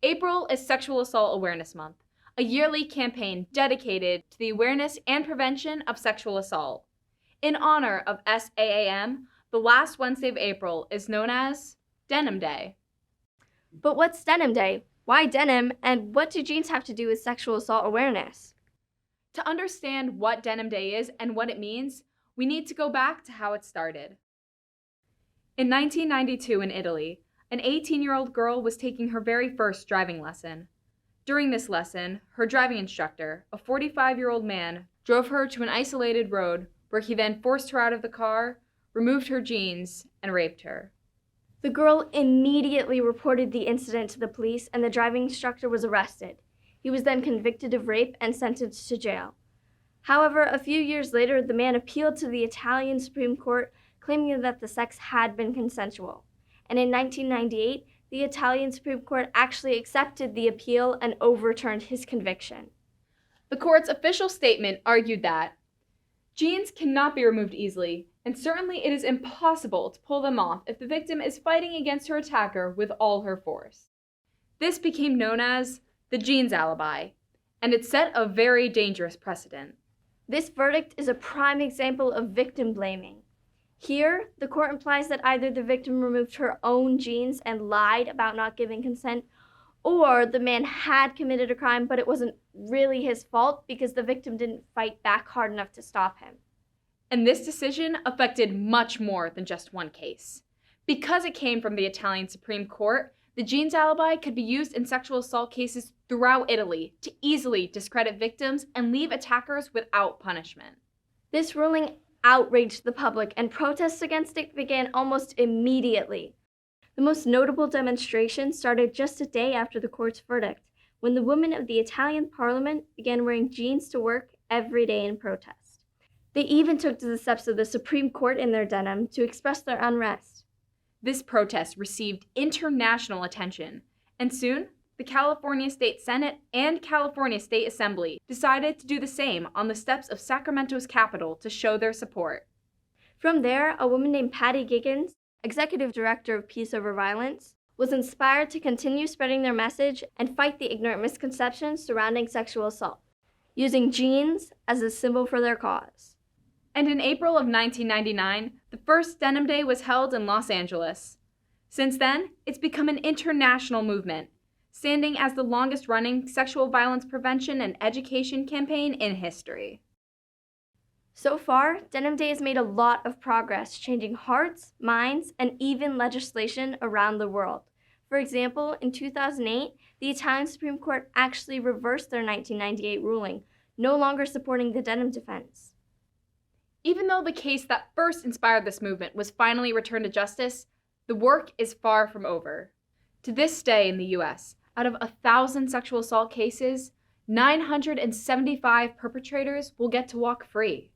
April is Sexual Assault Awareness Month, a yearly campaign dedicated to the awareness and prevention of sexual assault. In honor of SAAM, the last Wednesday of April is known as Denim Day. But what's Denim Day? Why denim? And what do jeans have to do with sexual assault awareness? To understand what Denim Day is and what it means, we need to go back to how it started. In 1992 in Italy, an 18-year-old girl was taking her very first driving lesson. During this lesson, her driving instructor, a 45-year-old man, drove her to an isolated road where he then forced her out of the car, removed her jeans, and raped her. The girl immediately reported the incident to the police, and the driving instructor was arrested. He was then convicted of rape and sentenced to jail. However, a few years later, the man appealed to the Italian Supreme Court, claiming that the sex had been consensual. And in 1998, the Italian Supreme Court actually accepted the appeal and overturned his conviction. The court's official statement argued that jeans cannot be removed easily, and certainly it is impossible to pull them off if the victim is fighting against her attacker with all her force. This became known as the jeans alibi, and it set a very dangerous precedent. This verdict is a prime example of victim blaming. Here, the court implies that either the victim removed her own jeans and lied about not giving consent, or the man had committed a crime, but it wasn't really his fault because the victim didn't fight back hard enough to stop him. And this decision affected much more than just one case. Because it came from the Italian Supreme Court, the jeans alibi could be used in sexual assault cases throughout Italy to easily discredit victims and leave attackers without punishment. This ruling outraged the public, and protests against it began almost immediately. The most notable demonstration started just a day after the court's verdict, when the women of the Italian parliament began wearing jeans to work every day in protest. They even took to the steps of the Supreme Court in their denim to express their unrest. This protest received international attention, and soon, the California State Senate and California State Assembly decided to do the same on the steps of Sacramento's Capitol to show their support. From there, a woman named Patty Giggins, executive director of Peace Over Violence, was inspired to continue spreading their message and fight the ignorant misconceptions surrounding sexual assault, using jeans as a symbol for their cause. And in April of 1999, the first Denim Day was held in Los Angeles. Since then, it's become an international movement, standing as the longest-running sexual violence prevention and education campaign in history. So far, Denim Day has made a lot of progress, changing hearts, minds, and even legislation around the world. For example, in 2008, the Italian Supreme Court actually reversed their 1998 ruling, no longer supporting the denim defense. Even though the case that first inspired this movement was finally returned to justice, the work is far from over. To this day in the U.S., out of 1,000 sexual assault cases, 975 perpetrators will get to walk free.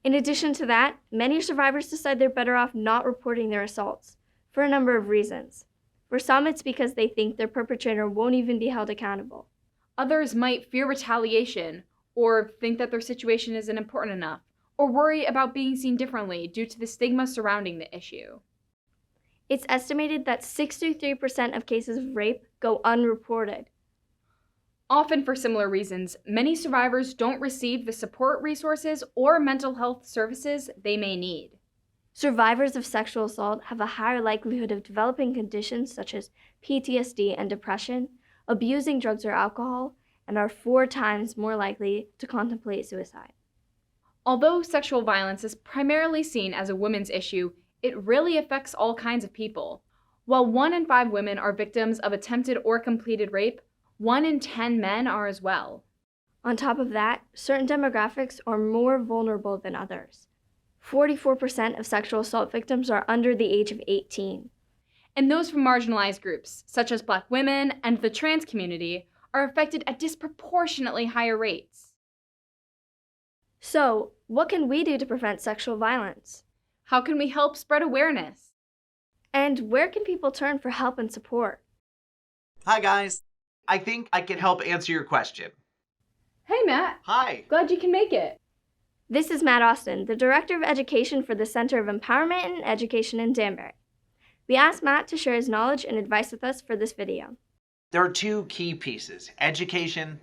In addition to that, many survivors decide they're better off not reporting their assaults, for a number of reasons. For some, it's because they think their perpetrator won't even be held accountable. Others might fear retaliation, or think that their situation isn't important enough, or worry about being seen differently due to the stigma surrounding the issue. It's estimated that 63% of cases of rape go unreported. Often for similar reasons, many survivors don't receive the support resources or mental health services they may need. Survivors of sexual assault have a higher likelihood of developing conditions such as PTSD and depression, abusing drugs or alcohol, and are 4 times more likely to contemplate suicide. Although sexual violence is primarily seen as a women's issue, it really affects all kinds of people. While 1 in 5 women are victims of attempted or completed rape, 1 in 10 men are as well. On top of that, certain demographics are more vulnerable than others. 44% of sexual assault victims are under the age of 18. And those from marginalized groups, such as Black women and the trans community, are affected at disproportionately higher rates. So, what can we do to prevent sexual violence? How can we help spread awareness? And where can people turn for help and support? Hi, guys. I think I can help answer your question. Hey, Matt. Hi. Glad you can make it. This is Matt Austin, the Director of Education for the Center of Empowerment and Education in Danbury. We asked Matt to share his knowledge and advice with us for this video. There are two key pieces: education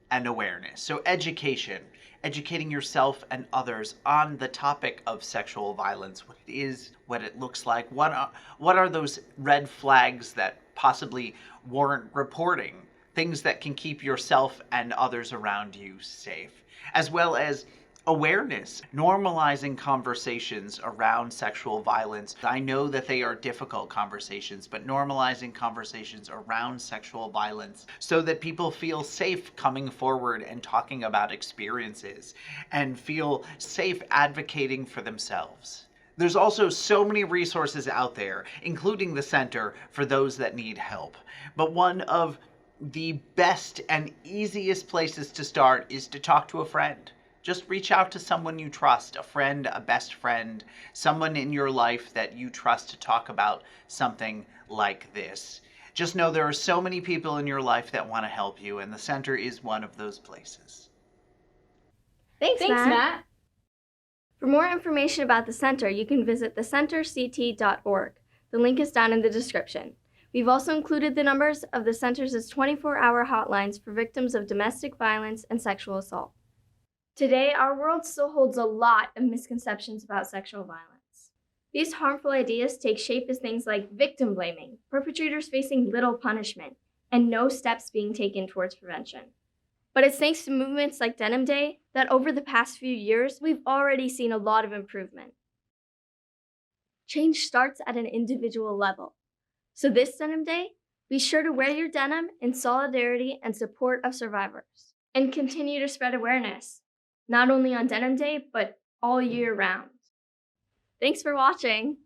and awareness. So education, educating yourself and others on the topic of sexual violence, what it is, what it looks like, what are those red flags that possibly warrant reporting, things that can keep yourself and others around you safe, as well as awareness, normalizing conversations around sexual violence. I know that they are difficult conversations, but normalizing conversations around sexual violence so that people feel safe coming forward and talking about experiences and feel safe advocating for themselves. There's also so many resources out there, including the Center for Those That Need Help. But one of the best and easiest places to start is to talk to a friend. Just reach out to someone you trust, a friend, a best friend, someone in your life that you trust to talk about something like this. Just know there are so many people in your life that want to help you, and the Center is one of those places. Thanks, Matt. For more information about the Center, you can visit thecenterct.org. The link is down in the description. We've also included the numbers of the Center's 24-hour hotlines for victims of domestic violence and sexual assault. Today, our world still holds a lot of misconceptions about sexual violence. These harmful ideas take shape as things like victim blaming, perpetrators facing little punishment, and no steps being taken towards prevention. But it's thanks to movements like Denim Day that over the past few years, we've already seen a lot of improvement. Change starts at an individual level. So this Denim Day, be sure to wear your denim in solidarity and support of survivors, and continue to spread awareness, not only on Denim Day, but all year round. Thanks for watching.